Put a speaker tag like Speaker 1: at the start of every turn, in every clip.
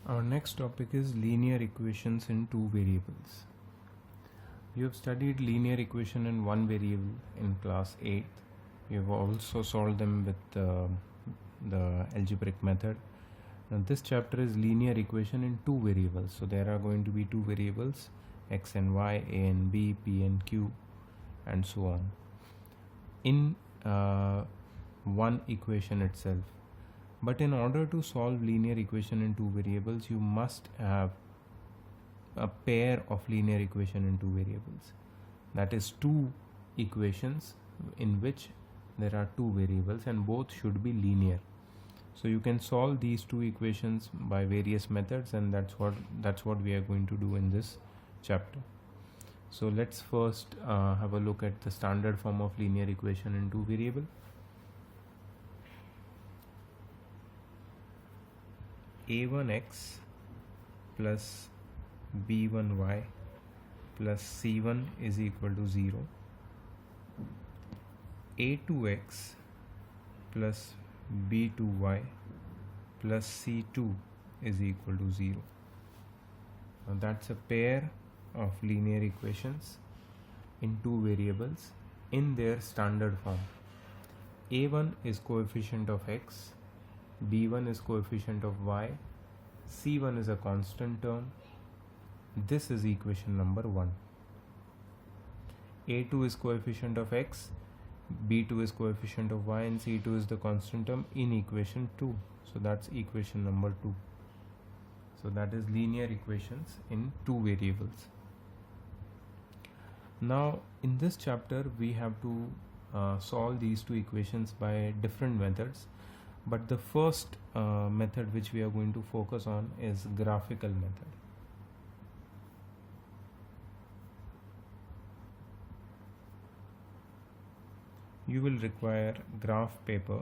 Speaker 1: Our next topic is linear equations in two variables. You have studied linear equation in one variable in class 8th. You have also solved them with the algebraic method. Now this chapter is linear equation in two variables. So there are going to be two variables, x and y, a and b, p and q, and so on, in one equation itself. But in order to solve linear equation in two variables, you must have a pair of linear equation in two variables. That is two equations in which there are two variables and both should be linear. So you can solve these two equations by various methods, and that's what we are going to do in this chapter. So let's first have a look at the standard form of linear equation in two variable. a1x plus b1y plus c1 is equal to 0. a2x plus b2y plus c2 is equal to 0. Now that's a pair of linear equations in two variables in their standard form. a1 is coefficient of x, b1 is coefficient of y, c1 is a constant term. This is equation number 1. a2 is coefficient of x, b2 is coefficient of y, and c2 is the constant term in equation 2. So that's equation number 2. So that is linear equations in two variables. Now in this chapter we have to solve these two equations by different methods, but the first method which we are going to focus on is graphical method. You will require graph paper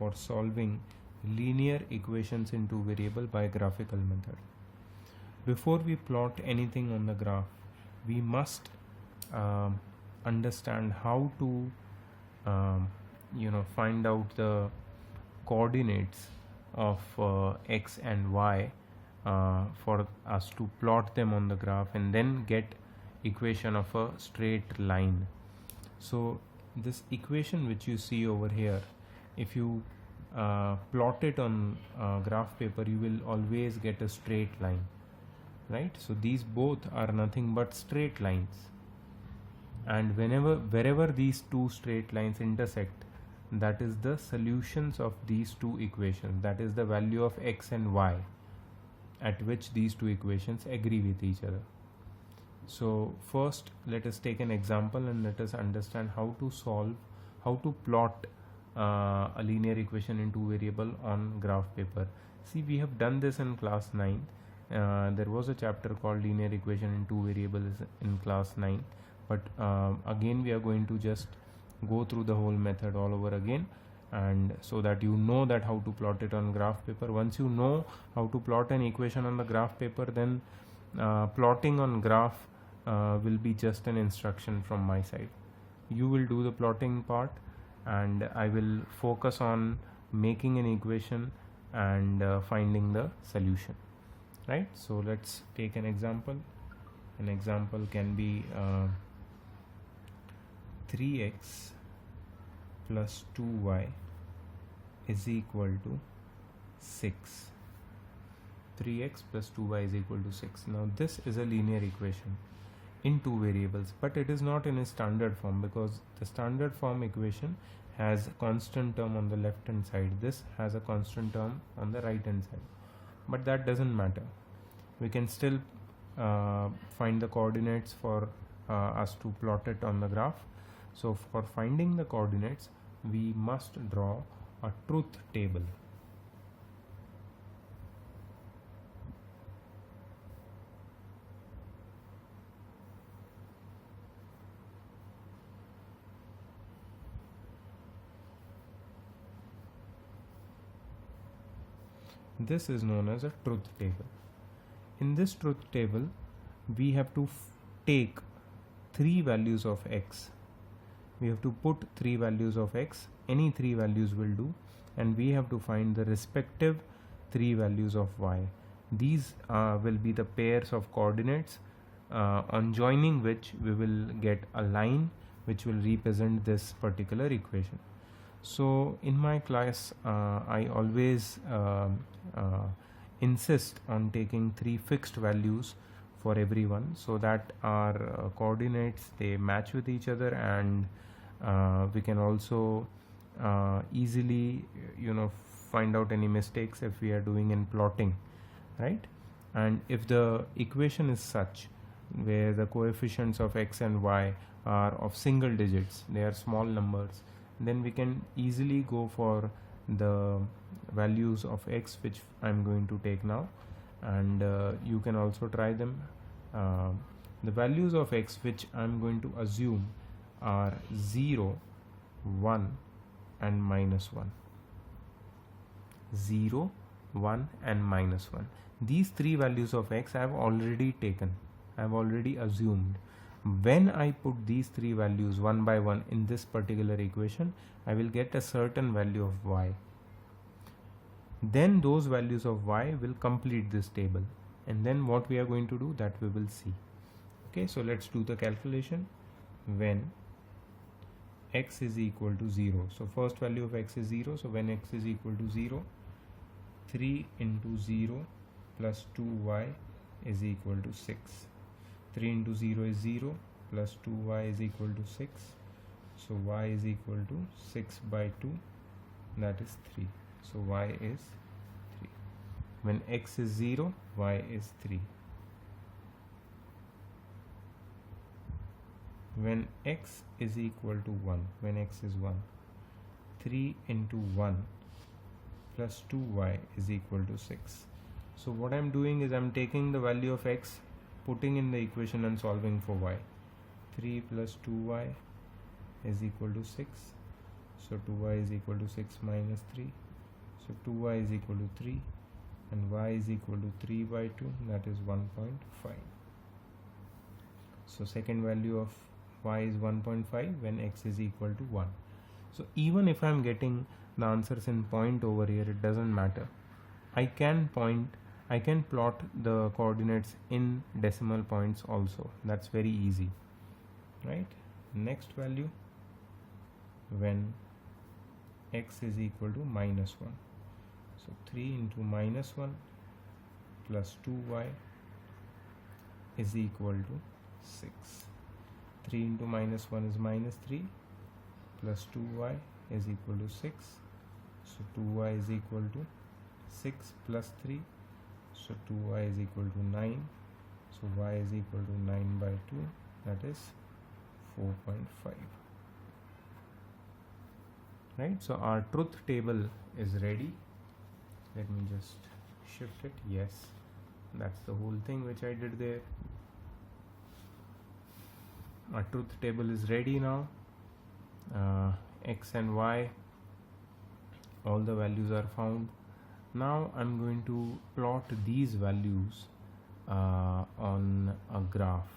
Speaker 1: for solving linear equations in two variable by graphical method. Before we plot anything on the graph, we must understand how to find out the coordinates of x and y for us to plot them on the graph and then get equation of a straight line. So this equation which you see over here, if you plot it on graph paper, you will always get a straight line, right? So these both are nothing but straight lines, and wherever these two straight lines intersect, that is the solutions of these two equations. That is the value of x and y at which these two equations agree with each other. So first let us take an example and let us understand how to plot a linear equation in two variable on graph paper. See, we have done this in class 9. There was a chapter called linear equation in two variables in class 9, but again we are going to just go through the whole method all over again, and so that you know that how to plot it on graph paper. Once you know how to plot an equation on the graph paper, then plotting on graph will be just an instruction from my side. You will do the plotting part and I will focus on making an equation and finding the solution, right? So let's take an example. An example can be 3x plus 2y is equal to 6. 3x plus 2y is equal to 6. Now this is a linear equation in two variables, but it is not in a standard form, because the standard form equation has a constant term on the left hand side. This has a constant term on the right hand side, but that doesn't matter. We can still find the coordinates for us to plot it on the graph. So for finding the coordinates, we must draw a truth table. This is known as a truth table. In this truth table, we have to take three values of x. We have to put three values of x, any three values will do, and we have to find the respective three values of y. These will be the pairs of coordinates on joining which we will get a line which will represent this particular equation. So in my class I always insist on taking 3 fixed values for everyone, so that our coordinates, they match with each other, and we can also easily find out any mistakes if we are doing in plotting, right? And if the equation is such where the coefficients of x and y are of single digits, they are small numbers, then we can easily go for the values of x which I'm going to take now, and you can also try them. The values of x which I'm going to assume are 0, 1 and minus 1. 0, 1 and minus 1. These 3 values of x I have already taken, I have already assumed. When I put these 3 values one by one in this particular equation, I will get a certain value of y. Then those values of y will complete this table, and then what we are going to do, that we will see. Okay, so let's do the calculation. When x is equal to 0, so first value of x is 0, so when x is equal to 0, 3 into 0 plus 2y is equal to 6. 3 into 0 is 0 plus 2y is equal to 6, so y is equal to 6 by 2, that is 3. So y is 3. When x is 0, y is 3. When x is equal to 1, when x is 1, 3 into 1 plus 2y is equal to 6. So what I'm doing is I'm taking the value of x, putting in the equation and solving for y. 3 plus 2y is equal to 6. So 2y is equal to 6 minus 3. So 2y is equal to 3 and y is equal to 3 by 2, that is 1.5. So second value of y is 1.5 when x is equal to 1. So even if I am getting the answers in point over here, it doesn't matter. I can plot the coordinates in decimal points also. That's very easy, right? Next value, when x is equal to minus 1. So 3 into minus 1 plus 2y is equal to 6. 3 into minus 1 is minus 3 plus 2y is equal to 6. So 2y is equal to 6 plus 3. So 2y is equal to 9. So y is equal to 9 by 2, that is 4.5. Right, so our truth table is ready. Let me just shift it. Yes, that's the whole thing which I did there. Our truth table is ready now. X and y, all the values are found. Now I'm going to plot these values on a graph.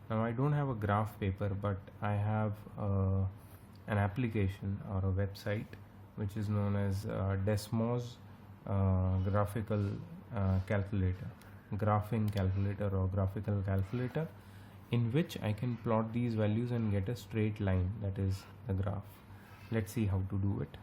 Speaker 1: Now I don't have a graph paper, but I have an application or a website which is known as Desmos graphical calculator, graphing calculator or graphical calculator, in which I can plot these values and get a straight line, that is the graph. Let's see how to do it.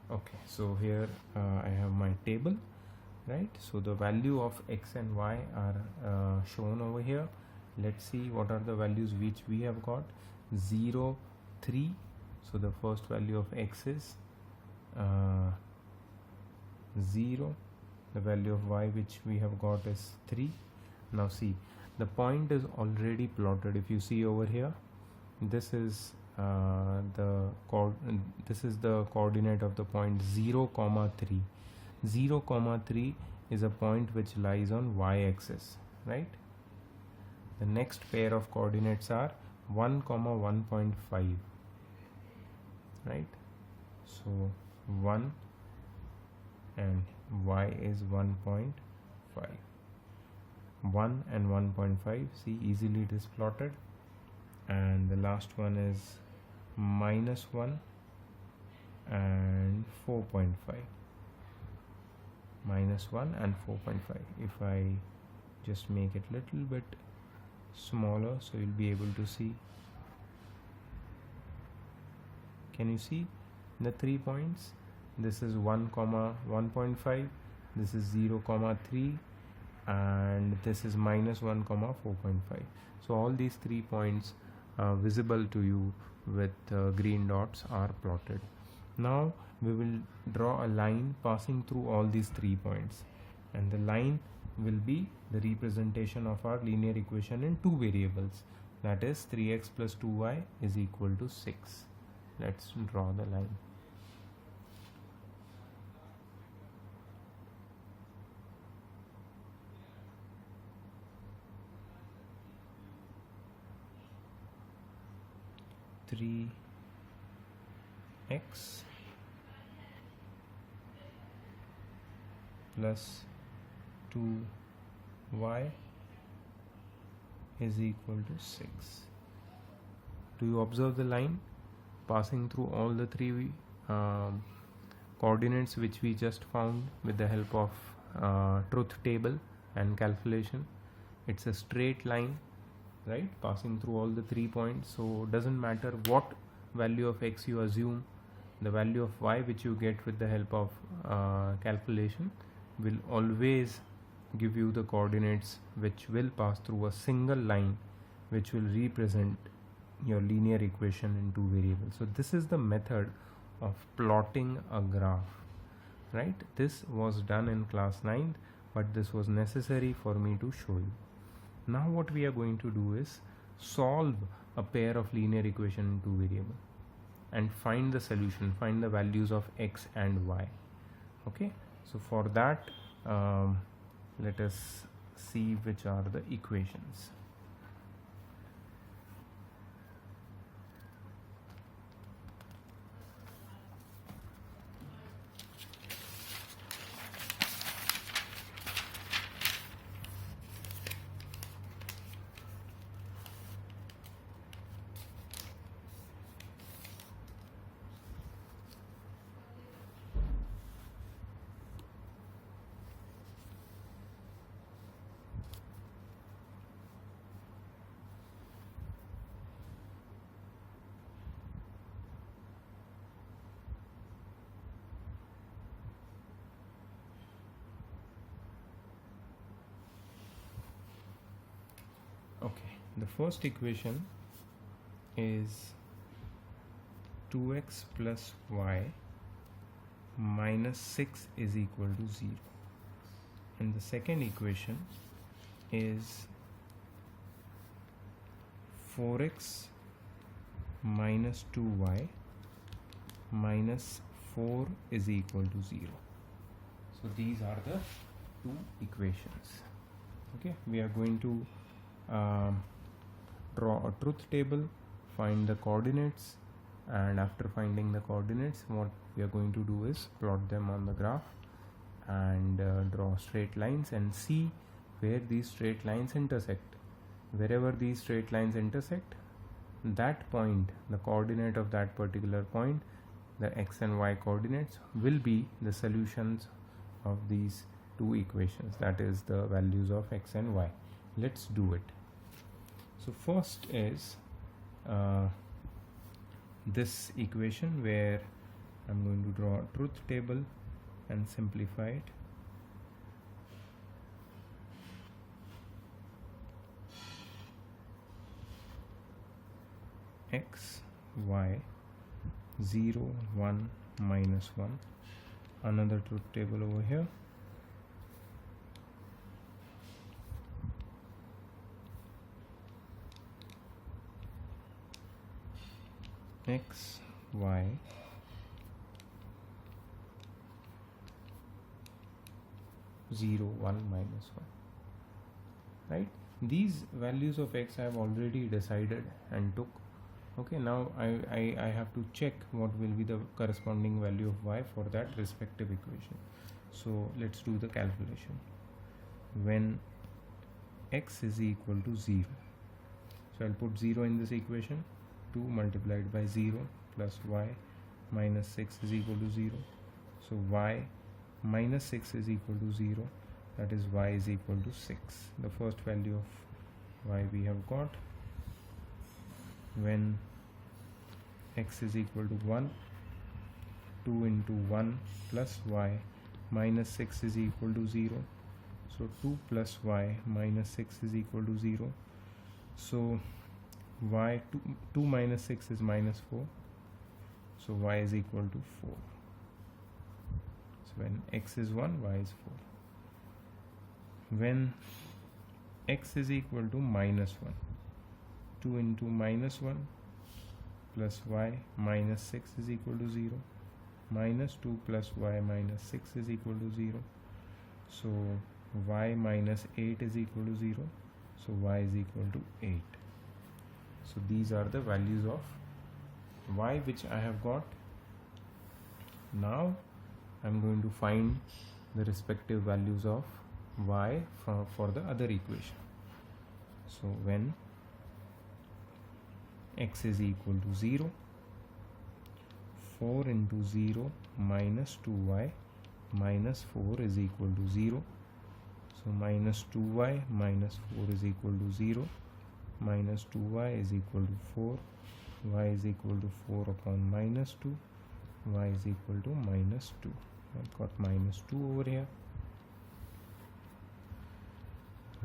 Speaker 1: Okay, so here I have my table, right? So the value of x and y are shown over here. Let's see what are the values which we have got. 0, 3. So the first value of x is 0. The value of y which we have got is 3. Now see, the point is already plotted. If you see over here, this is the coordinate of the point 0, 3. 0, 3 is a point which lies on y-axis, right? The next pair of coordinates are 1, 1.5, right? So 1 and y is 1.5. 1 and 1.5, see, easily it is plotted. And the last one is minus 1 and 4.5, minus 1 and 4.5. If I just make it little bit smaller so you'll be able to see. Can you see the 3 points? This is 1 comma 1.5, this is 0 comma 3, and this is minus 1 comma 4.5. So all these 3 points visible to you with green dots are plotted. Now we will draw a line passing through all these 3 points, and the line will be the representation of our linear equation in 2 variables, that is 3x plus 2y is equal to 6. Let's draw the line. Three x plus 2y is equal to 6. Do you observe the line passing through all the 3 coordinates which we just found with the help of truth table and calculation? It's a straight line, right, passing through all the 3 points. So doesn't matter what value of x you assume, the value of y which you get with the help of calculation will always give you the coordinates which will pass through a single line which will represent your linear equation in 2 variables. So this is the method of plotting a graph, right? This was done in class 9th, but this was necessary for me to show you. Now what we are going to do is solve a pair of linear equation in 2 variables and find the solution, find the values of x and y. Okay, so for that let us see which are the equations. Okay, the first equation is 2x plus y minus 6 is equal to 0, and the second equation is 4x minus 2y minus 4 is equal to 0. So these are the 2 equations. Okay, we are going to draw a truth table, find the coordinates, and after finding the coordinates, what we are going to do is plot them on the graph and draw straight lines and see where these straight lines intersect. Wherever these straight lines intersect, that point, the coordinate of that particular point, the x and y coordinates, will be the solutions of these 2 equations, that is the values of x and y. Let's do it. So first is this equation where I'm going to draw a truth table and simplify it. X, y, 0, 1, minus 1. Another truth table over here. X, y, 0, 1, minus 1. Right? These values of x I have already decided and took. Okay, now I have to check what will be the corresponding value of y for that respective equation. So let's do the calculation. When x is equal to 0, so I'll put 0 in this equation. 2 multiplied by 0 plus y minus 6 is equal to 0. So y minus 6 is equal to 0, that is y is equal to 6. The first value of y we have got. When x is equal to 1, 2 into 1 plus y minus 6 is equal to 0. So 2 plus y minus 6 is equal to 0. So y 2 minus 6 is minus 4. So y is equal to 4. So when x is 1, y is 4. When x is equal to minus 1, 2 into minus 1 plus y minus 6 is equal to 0. Minus 2 plus y minus 6 is equal to 0. So y minus 8 is equal to 0. So y is equal to 8. So these are the values of y which I have got. Now I'm going to find the respective values of y for the other equation. So when x is equal to 0, 4 into 0 minus 2y minus 4 is equal to 0. So minus 2y minus 4 is equal to 0. Minus 2y is equal to 4. Y is equal to 4 upon minus 2. Y is equal to minus 2. I've got minus 2 over here.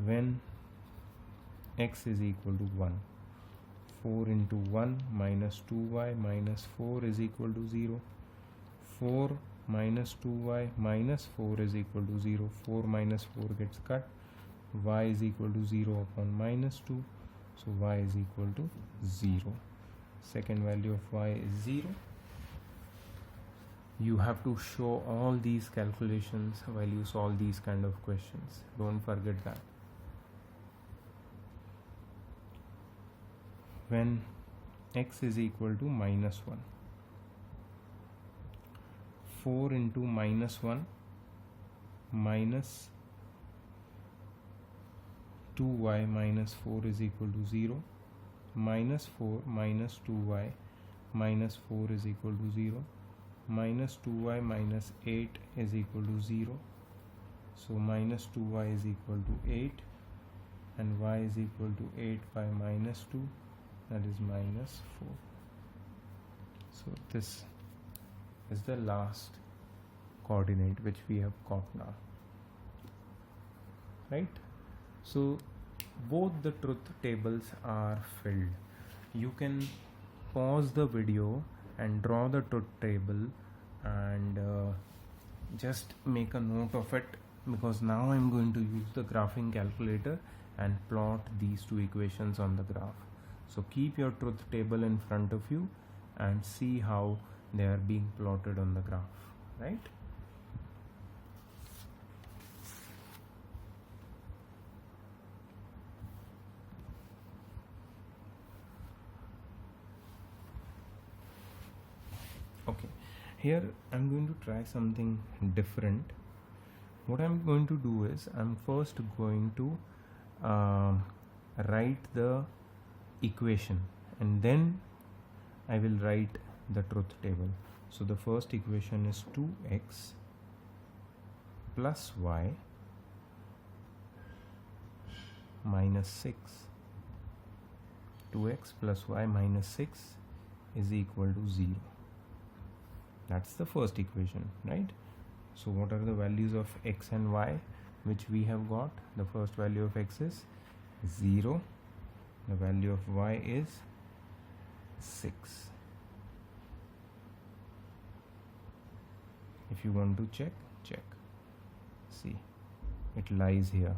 Speaker 1: When x is equal to 1, 4 into 1 minus 2y minus 4 is equal to 0. 4 minus 2y minus 4 is equal to 0. 4 minus 4 gets cut. Y is equal to 0 upon minus 2. So y is equal to 0. Second value of y is 0. You have to show all these calculations while you solve these kind of questions. Don't forget that. When x is equal to minus 1, 4 into minus 1 minus 2y minus 4 is equal to 0. Minus 4 minus 2y minus 4 is equal to 0. Minus 2y minus 8 is equal to 0. So minus 2y is equal to 8 and y is equal to 8 by minus 2, that is minus 4. So this is the last coordinate which we have got now, right? So both the truth tables are filled. You can pause the video and draw the truth table and just make a note of it, because now I'm going to use the graphing calculator and plot these two equations on the graph. So keep your truth table in front of you and see how they are being plotted on the graph, right? Okay, here I'm going to try something different. What I'm going to do is I'm first going to write the equation and then I will write the truth table. So the first equation is 2x plus y minus 6. 2x plus y minus 6 is equal to 0. That's the first equation, right? So what are the values of x and y which we have got? The first value of x is 0. The value of y is 6. If you want to check. See, it lies here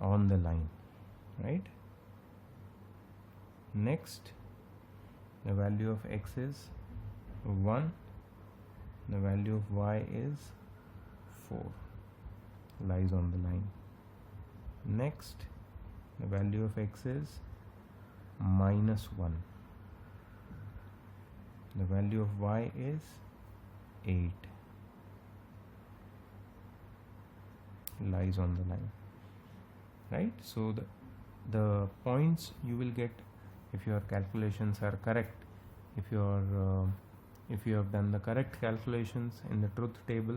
Speaker 1: on the line, right? Next, the value of x is 1. The value of y is 4, lies on the line. Next, the value of x is minus 1. The value of y is 8, lies on the line, right? So the points you will get if your calculations are correct, if your if you have done the correct calculations in the truth table,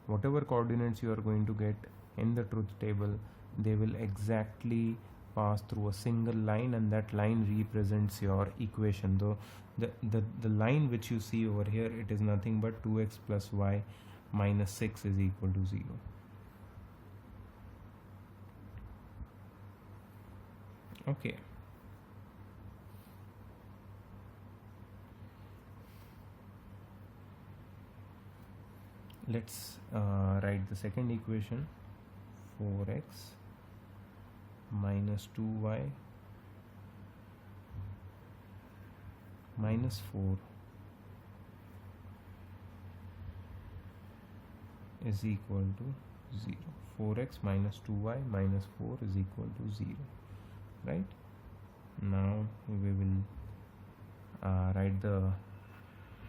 Speaker 1: whatever coordinates you are going to get in the truth table, they will exactly pass through a single line, and that line represents your equation. Though the line which you see over here, it is nothing but 2x plus y minus 6 is equal to 0. Okay. Let's write the second equation. 4x minus 2y minus 4 is equal to 0. 4x minus 2y minus 4 is equal to 0. Right? Now we will write the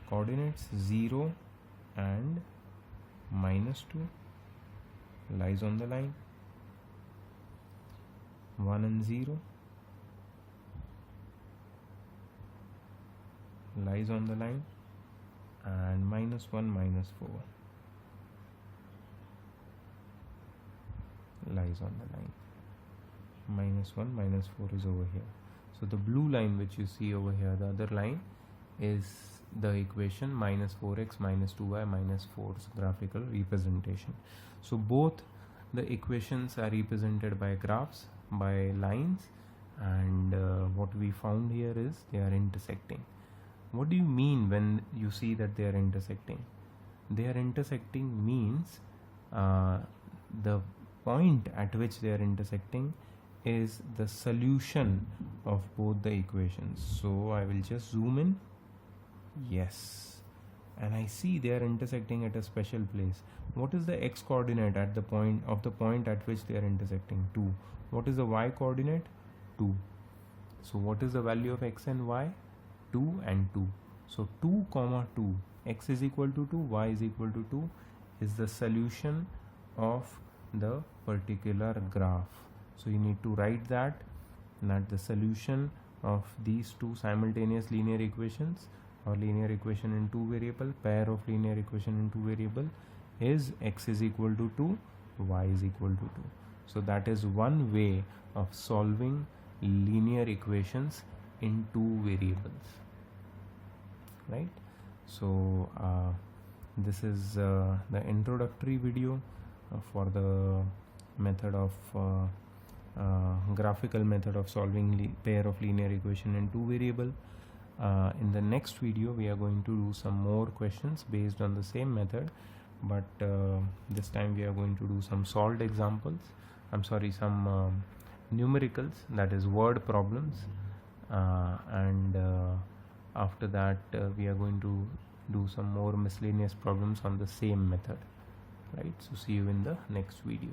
Speaker 1: coordinates. 0 and minus 2 lies on the line. 1 and 0 lies on the line, and minus 1 minus 4 lies on the line. Minus 1 minus 4 is over here. So the blue line which you see over here, the other line, is the equation minus 4x minus 2y minus 4's graphical representation. So both the equations are represented by graphs, by lines, and what we found here is they are intersecting. What do you mean when you see that they are intersecting? They are intersecting means the point at which they are intersecting is the solution of both the equations. So I will just zoom in. Yes, and I see they are intersecting at a special place. What is the x coordinate at the point at which they are intersecting? 2. What is the y coordinate? 2. So what is the value of x and y? 2 and 2. So 2 comma 2, x is equal to 2, y is equal to 2 is the solution of the particular graph. So you need to write that the solution of these two simultaneous linear equations, or linear equation in two variable, pair of linear equation in two variable, is x is equal to 2, y is equal to 2. So that is one way of solving linear equations in two variables, right? So this is the introductory video for the method of graphical method of solving pair of linear equation in two variable. In the next video we are going to do some more questions based on the same method, but this time we are going to do some solved examples, some numericals, that is word problems, and after that we are going to do some more miscellaneous problems on the same method, right? So see you in the next video.